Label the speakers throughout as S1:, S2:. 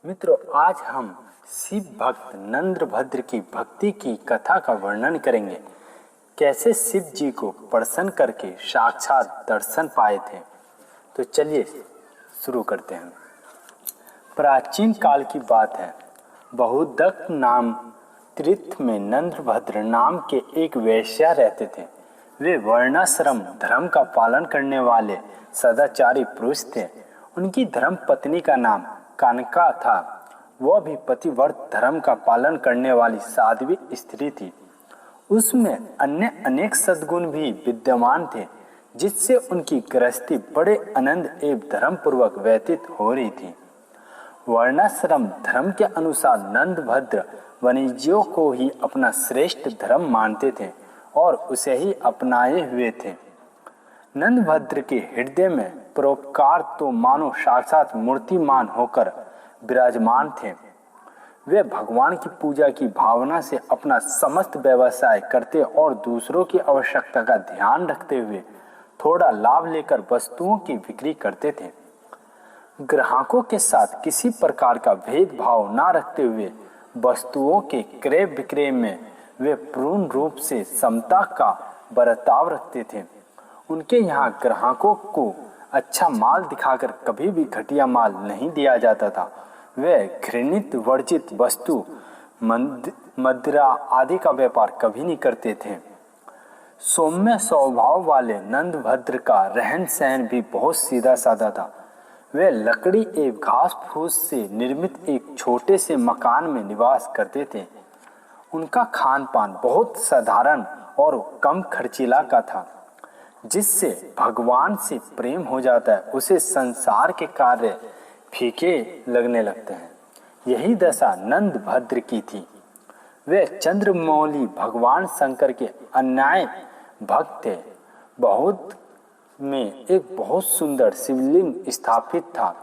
S1: मित्रों, आज हम शिव भक्त नंदभद्र की भक्ति की कथा का वर्णन करेंगे। कैसे शिव जी को प्रसन्न करके साक्षात दर्शन पाए थे। तो चलिए शुरू करते हैं। प्राचीन काल की बात है। बहुदत्त नाम तीर्थ में नंदभद्र नाम के एक वैश्या रहते थे। वे वर्णाश्रम धर्म का पालन करने वाले सदाचारी पुरुष थे। उनकी धर्म पत्नी का नाम कानका था। वह भी पतिव्रत धर्म का पालन करने वाली साध्वी स्त्री थी। उसमें अन्य अनेक सद्गुण भी विद्यमान थे, जिससे उनकी गृहस्थी बड़े आनंद एवं धर्म पूर्वक व्यतीत हो रही थी। वर्णाश्रम धर्म के अनुसार नंदभद्र वाणिज्यों को ही अपना श्रेष्ठ धर्म मानते थे और उसे ही अपनाए हुए थे। नंदभद्र के हृदय में परोपकार तो मानो साक्षात मूर्तिमान होकर विराजमान थे। वे भगवान की पूजा की भावना से अपना समस्त व्यवसाय करते और दूसरों की आवश्यकता का ध्यान रखते हुए थोड़ा लाभ लेकर वस्तुओं की बिक्री करते थे। ग्राहकों के साथ किसी प्रकार का भेदभाव न रखते हुए वस्तुओं के क्रय विक्रय में वे पूर्ण रूप से समता का बर्ताव रखते थे। उनके यहाँ ग्राहकों को अच्छा माल दिखाकर कभी भी घटिया माल नहीं दिया जाता था। वे घृणित वर्जित वस्तु मदिरा आदि का व्यापार कभी नहीं करते थे। सौम्य स्वभाव वाले नंदभद्र का रहन सहन भी बहुत सीधा साधा था। वे लकड़ी एवं घास फूस से निर्मित एक छोटे से मकान में निवास करते थे। उनका खान पान बहुत साधारण और कम खर्चीला का था। जिससे भगवान से प्रेम हो जाता है, उसे संसार के कार्य फीके लगने लगते हैं। यही दशा नंदभद्र की थी। वे चंद्रमौली भगवान शंकर के अन्याय भक्त थे। बहुत में एक बहुत सुंदर शिवलिंग स्थापित था,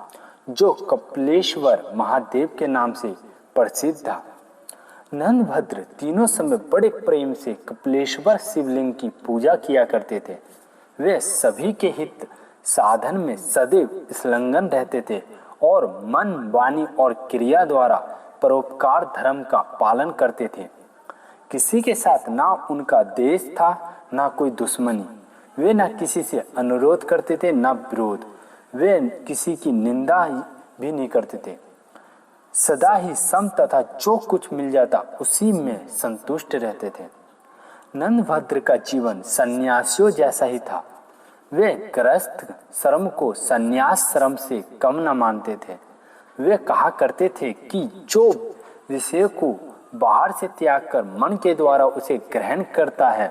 S1: जो कपिलेश्वर महादेव के नाम से प्रसिद्ध था। नंदभद्र तीनों समय बड़े प्रेम से कपिलेश्वर शिवलिंग की पूजा किया करते थे। वे सभी के हित साधन में सदैव संलग्न रहते थे और मन, वाणी और क्रिया द्वारा परोपकार धर्म का पालन करते थे। किसी के साथ ना उनका द्वेष था, ना कोई दुश्मनी। वे ना किसी से अनुरोध करते थे, ना विरोध। वे किसी की निंदा भी नहीं करते थे। सदा ही सम तथा जो कुछ मिल जाता उसी में संतुष्ट रहते थे। नंदभद्र का जीवन सन्यासियों जैसा ही था। वे गृहस्थ श्रम को सन्यास श्रम से कम न मानते थे। वे कहा करते थे कि जो विषय को बाहर से त्याग कर मन के द्वारा उसे ग्रहण करता है,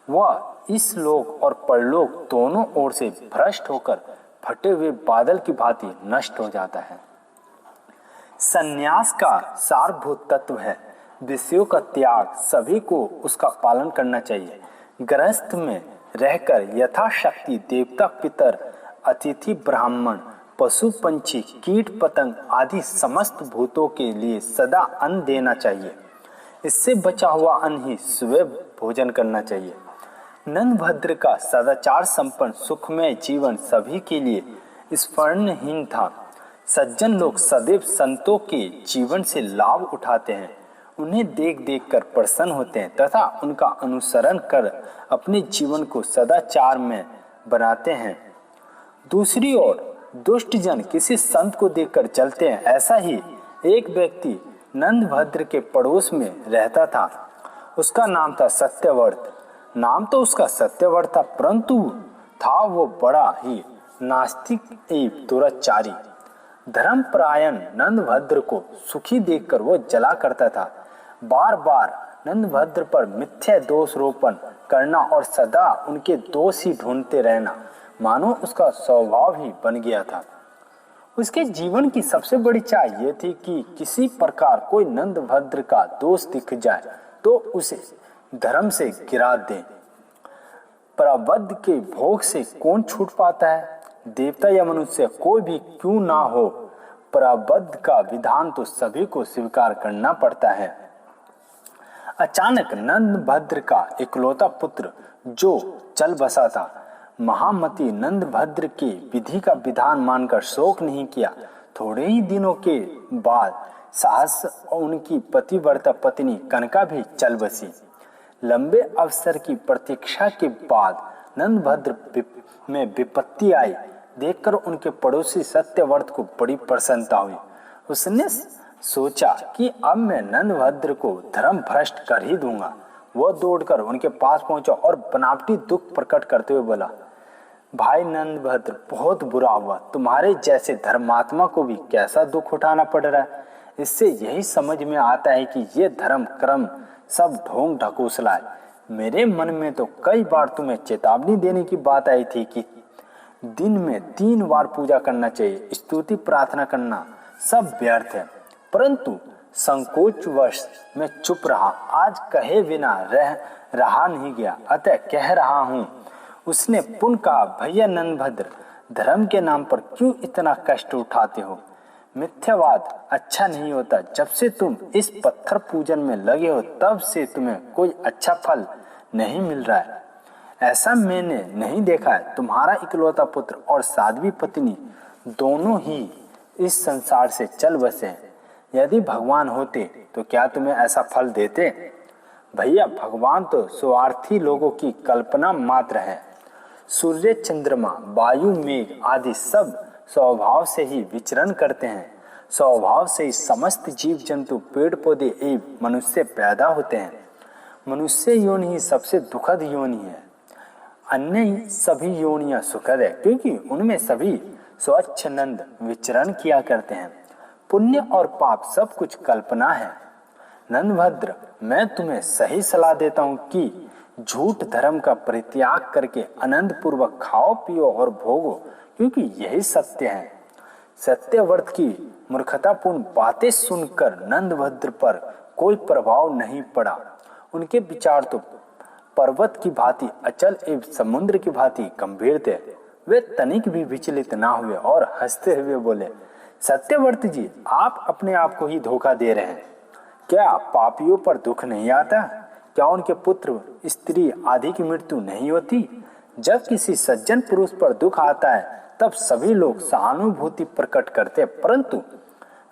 S1: वह इस लोक और परलोक दोनों ओर से भ्रष्ट होकर फटे हुए बादल की भांति नष्ट हो जाता है। सन्यास का सारभूत तत्व है विषयों का त्याग। सभी को उसका पालन करना चाहिए। गृहस्थ में रहकर यथाशक्ति देवता, पितर, अतिथि, ब्राह्मण, पशु, पंछी, कीट पतंग आदि समस्त भूतों के लिए सदा अन्न देना चाहिए। इससे बचा हुआ अन्न ही स्वयं भोजन करना चाहिए। नंदभद्र का सदाचार संपन्न सुखमय जीवन सभी के लिए स्मरणहीन था। सज्जन लोग सदैव संतों के जीवन से लाभ उठाते हैं, उन्हें देख देख कर प्रसन्न होते हैं तथा उनका अनुसरण कर अपने जीवन को सदाचार में बनाते हैं। दूसरी ओर दुष्ट जन किसी संत को देखकर चलते हैं। ऐसा ही एक व्यक्ति नंदभद्र के पड़ोस में रहता था। उसका नाम था सत्यव्रत। नाम तो उसका सत्यव्रत था, परंतु था वो बड़ा ही नास्तिक एवं दुराचारी। धर्मपरायण नंदभद्र को सुखी देखकर वो जला करता था। बार बार नंदभद्र पर मिथ्या दोष रोपण करना और सदा उनके दोष ही ढूंढते रहना मानो उसका स्वभाव ही बन गया था। उसके जीवन की सबसे बड़ी चाह यह थी कि किसी प्रकार कोई नंदभद्र का दोष दिख जाए तो उसे धर्म से गिरा दे। प्रारब्ध के भोग से कौन छूट पाता है? देवता या मनुष्य कोई भी क्यों ना हो, प्रारब्ध का विधान तो सभी को स्वीकार करना पड़ता है। अचानक नंदभद्र का इकलौता पुत्र जो चल बसा था, महामती नंदभद्र के विधि का विधान मानकर शोक नहीं किया थोड़े ही दिनों के बाद साहस और उनकी पतिव्रता पत्नी कनका भी चल बसी। लंबे अवसर की प्रतीक्षा के बाद नंदभद्र में विपत्ति आई देखकर उनके पड़ोसी सत्यव्रत को बड़ी प्रसन्नता हुई। उसने सोचा कि अब मैं नंदभद्र को धर्म भ्रष्ट कर ही दूंगा। वह दौड़कर उनके पास पहुंचा और बनावटी दुख प्रकट करते हुए बोला, भाई नंदभद्र, बहुत बुरा हुआ। तुम्हारे जैसे धर्मात्मा को भी कैसा दुख उठाना पड़ रहा है। इससे यही समझ में आता है कि ये धर्म कर्म सब ढोंग ढकोसला है। मेरे मन में तो कई बार तुम्हें चेतावनी देने की बात आई थी कि दिन में 3 बार पूजा करना चाहिए, स्तुति प्रार्थना करना सब व्यर्थ है, परंतु संकोचवश मैं चुप रहा। आज कहे बिना रहा नहीं गया, अतः कह रहा हूँ। उसने पुनः कहा, भैया नंदभद्र, धर्म के नाम पर क्यों इतना कष्ट उठाते हो? मिथ्यावाद अच्छा नहीं होता। जब से तुम इस पत्थर पूजन में लगे हो तब से तुम्हें कोई अच्छा फल नहीं मिल रहा है। ऐसा मैंने नहीं देखा है। तुम्हारा इकलौता पुत्र और साध्वी पत्नी दोनों ही इस संसार से चल बसे हैं। यदि भगवान होते तो क्या तुम्हें ऐसा फल देते? भैया, भगवान तो स्वार्थी लोगों की कल्पना मात्र है। सूर्य, चंद्रमा, वायु, मेघ आदि सब स्वभाव से ही विचरण करते हैं। स्वभाव से ही समस्त जीव जंतु, पेड़ पौधे एवं मनुष्य पैदा होते हैं। मनुष्य योनि ही सबसे दुखद योनि है। अन्य सभी योनियां सुखद है, क्योंकि उनमें सभी स्वच्छंद विचरण किया करते हैं। पुण्य और पाप सब कुछ कल्पना है। नंदभद्र, मैं तुम्हें सही सलाह देता हूँ कि झूठ धर्म का परित्याग करके आनंद पूर्वक खाओ, पियो और भोगो, क्योंकि यही सत्य है। सत्यव्रत की मूर्खतापूर्ण बातें सुनकर नंदभद्र पर कोई प्रभाव नहीं पड़ा। उनके विचार तो पर्वत की भांति अचल एवं समुद्र की भांति गंभीर थे। वे तनिक भी विचलित ना हुए और हंसते हुए बोले, सत्यव्रत जी, आप अपने आप को ही धोखा दे रहे हैं। क्या पापियों पर दुख नहीं आता? क्या उनके पुत्र, स्त्री आदि की मृत्यु नहीं होती? जब किसी सज्जन पुरुष पर दुख आता है तब सभी लोग सहानुभूति प्रकट करते, परंतु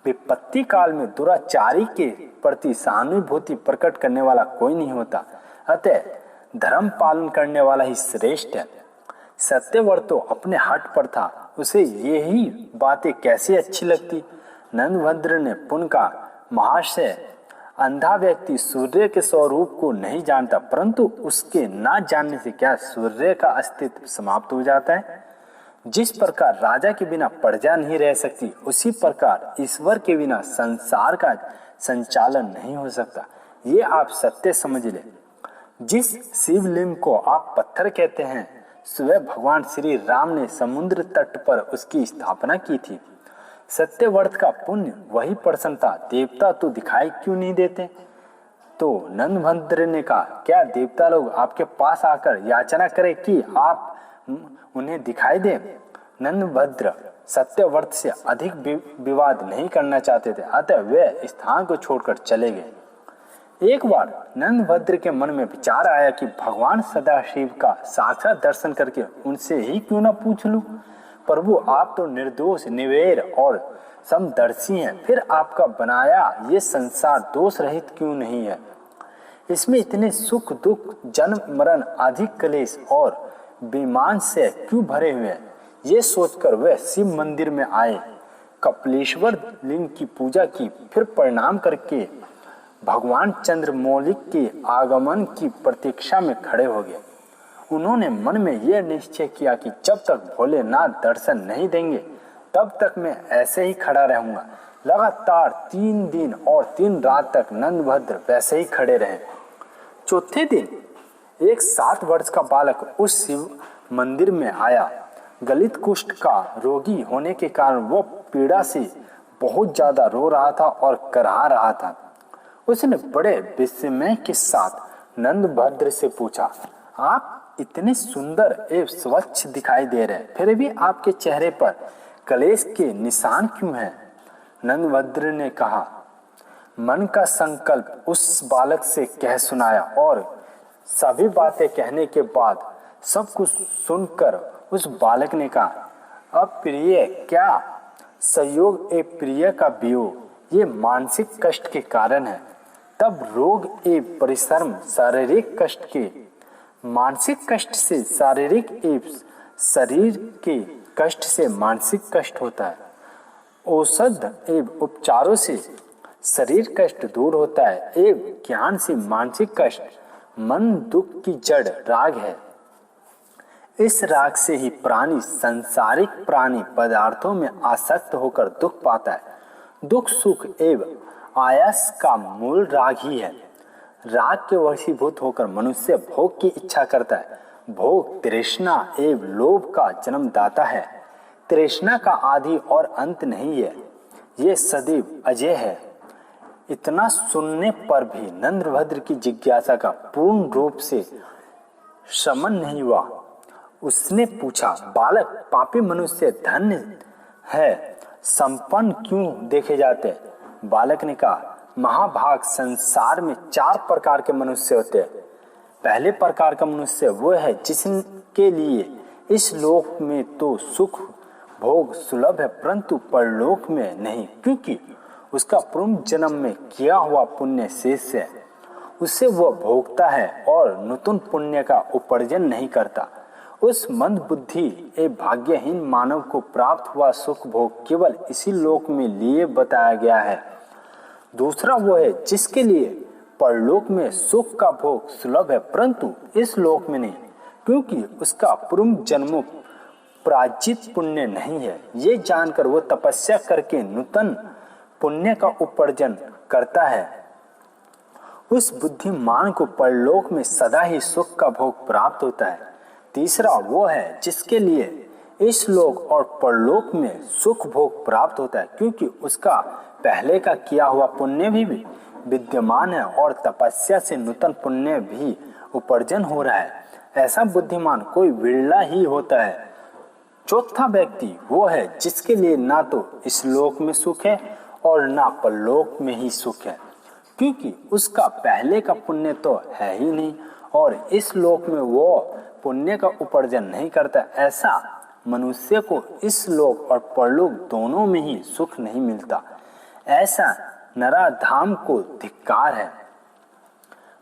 S1: विपत्ति काल में दुराचारी के प्रति सहानुभूति प्रकट करने वाला कोई नहीं होता। अतः धर्म पालन करने वाला ही श्रेष्ठ है। सत्यव्रत तो अपने हट पर था, उसे यही बातें कैसी अच्छी लगती। नंदभद्र ने पुनः कहा, महाशय, अंधा व्यक्ति सूर्य के स्वरूप को नहीं जानता, परंतु उसके ना जानने से क्या सूर्य का अस्तित्व समाप्त हो जाता है? जिस प्रकार राजा के बिना प्रजा नहीं रह सकती, उसी प्रकार ईश्वर के बिना संसार का संचालन नहीं हो सकता। ये आप सत्य समझ ले। जिस शिवलिंग को आप पत्थर कहते हैं, स्वयं भगवान श्री राम ने समुद्र तट पर उसकी स्थापना की थी। सत्यव्रत का पुण्य वही प्रसन्न था। देवता तो दिखाई क्यों नहीं देते? तो नंदभद्र ने कहा, क्या देवता लोग आपके पास आकर याचना करें कि आप उन्हें दिखाई दें? नंदभद्र सत्यव्रत से अधिक विवाद नहीं करना चाहते थे, अतः वे स्थान को छोड़कर चले गए। एक बार नंदभद्र के मन में विचार आया कि भगवान सदाशिव का साक्षात दर्शन करके उनसे ही क्यों न पूछ लूं। प्रभु, आप तो निर्दोष, निवेर और समदर्शी हैं, फिर आपका बनाया ये संसार दोष रहित क्यों नहीं है? इसमें इतने सुख दुख, जन्म मरण आदि क्लेश और बेईमान से क्यों भरे हुए हैं? ये सोचकर वे शिव मंदिर में आए, कपिलेश्वर लिंग की पूजा की, फिर प्रणाम करके भगवान चंद्रमौलिक के आगमन की प्रतीक्षा में खड़े हो गए। उन्होंने मन में यह निश्चय किया कि जब तक भोलेनाथ दर्शन नहीं देंगे तब तक मैं ऐसे ही खड़ा रहूंगा। लगातार 3 दिन और 3 रात तक नंदभद्र वैसे ही खड़े रहे। चौथे दिन एक 7 वर्ष का बालक उस शिव मंदिर में आया। गलित कुष्ठ का रोगी होने के कारण वो पीड़ा से बहुत ज्यादा रो रहा था और कराह रहा था। उसने बड़े विस्मय के साथ नंदभद्र से पूछा, आप इतने सुंदर एवं स्वच्छ दिखाई दे रहे, फिर भी आपके चेहरे पर कलेश के निशान क्यों हैं? नंदभद्र ने कहा, मन का संकल्प उस बालक से कह सुनाया और सभी बातें कहने के बाद सब कुछ सुनकर उस बालक ने कहा, अब प्रिय, क्या संयोग ए प्रिय का वियोग ये मानसिक कष्ट के कारण है, तब रोग ए परिश्रम शारीरिक कष्ट के मानसिक कष्ट से शारीरिक एवं शरीर के कष्ट से मानसिक कष्ट होता है। औषध एवं उपचारों से शरीर कष्ट दूर होता है एवं ज्ञान से मानसिक कष्ट। मन दुख की जड़ राग है। इस राग से ही प्राणी संसारिक प्राणी पदार्थों में आसक्त होकर दुख पाता है। दुख सुख एवं आयास का मूल राग ही है। राग के वशीभूत होकर मनुष्य भोग की इच्छा करता है। भोग तृष्णा एवं लोभ का जन्मदाता है। तृष्णा का आदि और अंत नहीं है, ये सदैव अजय है। इतना सुनने पर भी नंदभद्र की जिज्ञासा का पूर्ण रूप से शमन नहीं हुआ। उसने पूछा, बालक, पापी मनुष्य धन्य है, संपन्न क्यों देखे जाते? बालक ने कहा, महाभाग, संसार में 4 प्रकार के मनुष्य होते हैं। पहले प्रकार का मनुष्य वो है जिसके लिए इस लोक में तो सुख भोग सुलभ है, परंतु परलोक में नहीं, क्योंकि उसका पूर्व जन्म में किया हुआ पुण्य शेष है। उससे वह भोगता है और नूतन पुण्य का उपार्जन नहीं करता। उस मंद बुद्धि एवं भाग्यहीन मानव को प्राप्त हुआ सुख भोग केवल इसी लोक में लिए बताया गया है। दूसरा वो है जिसके लिए परलोक में सुख का भोग सुलभ है, परंतु इस लोक में नहीं, क्योंकि उसका पूर्व जन्मों प्रायश्चित पुण्य नहीं है। ये जानकर वो तपस्या करके नूतन पुण्य का उपार्जन करता है। उस बुद्धिमान को परलोक में सदा ही सुख का भोग प्राप्त होता है। तीसरा वो है जिसके लिए इस लोक और परलोक में सुख भोग प्राप्त होता है, क्योंकि उसका पहले का किया हुआ पुण्य भी विद्यमान है और तपस्या से नूतन पुण्य भी उपार्जन हो रहा है। ऐसा बुद्धिमान कोई विरला ही होता है। चौथा व्यक्ति वो है जिसके लिए ना तो इस लोक में सुख है और ना परलोक में ही सुख है, क्योंकि उसका पहले का पुण्य तो है ही नहीं और इस लोक में वो पुण्य का उपार्जन नहीं करता। ऐसा मनुष्य को इस लोक और परलोक दोनों में ही सुख नहीं मिलता। ऐसा नराधाम को धिक्कार है।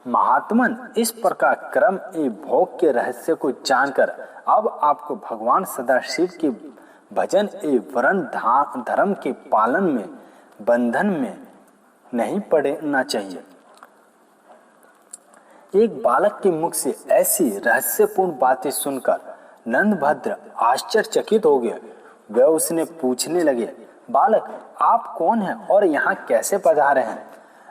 S1: महात्मन, इस प्रकार कर्म एवं भोग के रहस्य को जानकर अब आपको भगवान सदाशिव के भजन एवं वरण धर्म के पालन में बंधन में नहीं पड़ना चाहिए। एक बालक के मुख से ऐसी रहस्यपूर्ण बातें सुनकर नंदभद्र आश्चर्यचकित हो गए। वे उसने पूछने लगे, बालक, आप कौन हैं और यहाँ कैसे पधारे हैं?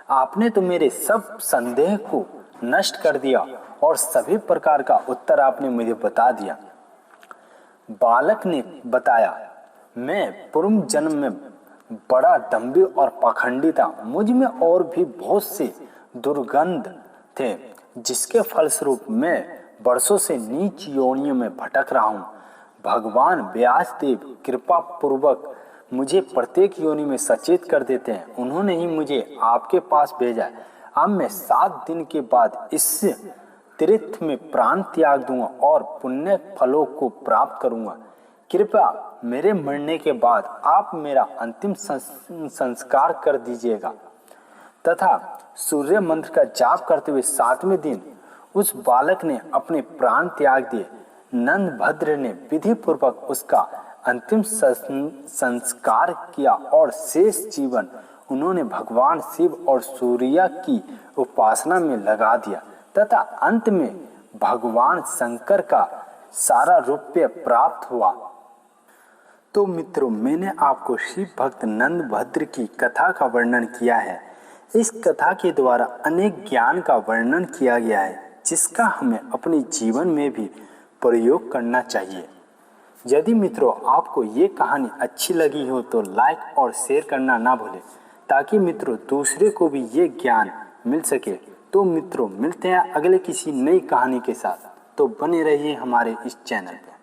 S1: आपने तो मेरे सब संदेह को नष्ट कर दिया और सभी प्रकार का उत्तर आपने मुझे बता दिया। बालक ने बताया, मैं पूर्व जन्म में बड़ा दंभी और पाखंडी था। मुझ में और भी बहुत से दुर्गंध थे, जिसके फलस्वरूप मैं वर्षों से नीच योनियों में भटक रहा हूँ। भगवान व्यासदेव कृपा पूर्वक मुझे प्रत्येक योनि में सचेत कर देते हैं। उन्होंने ही मुझे आपके पास भेजा है। अब मैं 7 दिन के बाद इस तीर्थ में प्राण त्याग दूंगा और पुण्य फलों को प्राप्त करूंगा। कृपया मेरे मरने के बाद आप मेरा अंतिम संस्कार कर दीजिएगा तथा सूर्य मंत्र का जाप करते हुए 7वें दिन उस बालक ने अपने प्राण त्याग दिए। नंदभद्र ने विधि पूर्वक उसका अंतिम संस्कार किया और शेष जीवन उन्होंने भगवान शिव और सूर्य की उपासना में लगा दिया तथा अंत में भगवान शंकर का सारा रूप्य प्राप्त हुआ। तो मित्रों, मैंने आपको शिव भक्त नंदभद्र की कथा का वर्णन किया है। इस कथा के द्वारा अनेक ज्ञान का वर्णन किया गया है, जिसका हमें अपने जीवन में भी प्रयोग करना चाहिए। यदि मित्रों आपको ये कहानी अच्छी लगी हो तो लाइक और शेयर करना ना भूलें, ताकि मित्रों दूसरे को भी ये ज्ञान मिल सके। तो मित्रों मिलते हैं अगले किसी नई कहानी के साथ। तो बने रहिए हमारे इस चैनल पे।